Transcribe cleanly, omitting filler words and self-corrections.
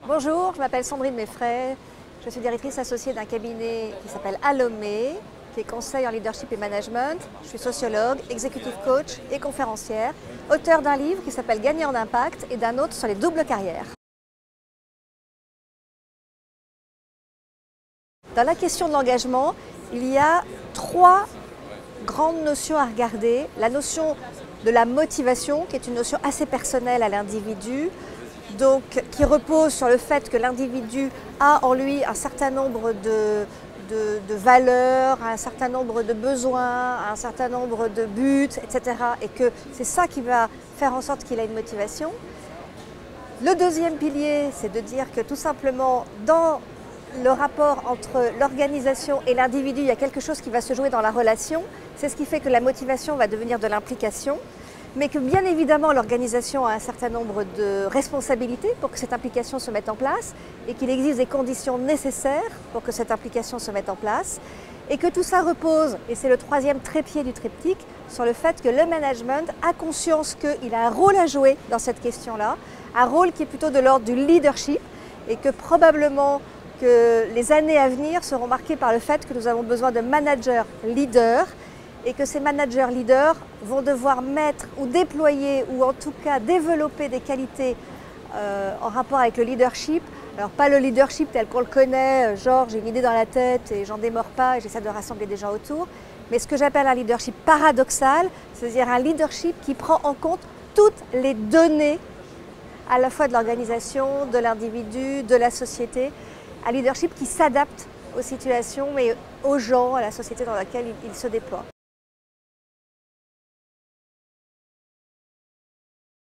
Bonjour, je m'appelle Sandrine Meffray, je suis directrice associée d'un cabinet qui s'appelle Allomé, qui est conseil en leadership et management. Je suis sociologue, executive coach et conférencière, auteur d'un livre qui s'appelle Gagnant d'impact et d'un autre sur les doubles carrières. Dans la question de l'engagement, il y a trois grandes notions à regarder. La notion de la motivation, qui est une notion assez personnelle à l'individu, donc qui repose sur le fait que l'individu a en lui un certain nombre de valeurs, un certain nombre de besoins, un certain nombre de buts, etc. Et que c'est ça qui va faire en sorte qu'il a une motivation. Le deuxième pilier, c'est de dire que tout simplement, dans le rapport entre l'organisation et l'individu, il y a quelque chose qui va se jouer dans la relation. C'est ce qui fait que la motivation va devenir de l'implication, mais que bien évidemment l'organisation a un certain nombre de responsabilités pour que cette implication se mette en place et qu'il existe des conditions nécessaires pour que cette implication se mette en place et que tout ça repose, et c'est le troisième trépied du triptyque, sur le fait que le management a conscience qu'il a un rôle à jouer dans cette question-là, un rôle qui est plutôt de l'ordre du leadership et que probablement que les années à venir seront marquées par le fait que nous avons besoin de managers leaders et que ces managers leaders vont devoir mettre ou déployer ou en tout cas développer des qualités en rapport avec le leadership. Alors pas le leadership tel qu'on le connaît, genre j'ai une idée dans la tête et j'en démords pas et j'essaie de rassembler des gens autour, mais ce que j'appelle un leadership paradoxal, c'est-à-dire un leadership qui prend en compte toutes les données à la fois de l'organisation, de l'individu, de la société, un leadership qui s'adapte aux situations, mais aux gens, à la société dans laquelle il se déploie.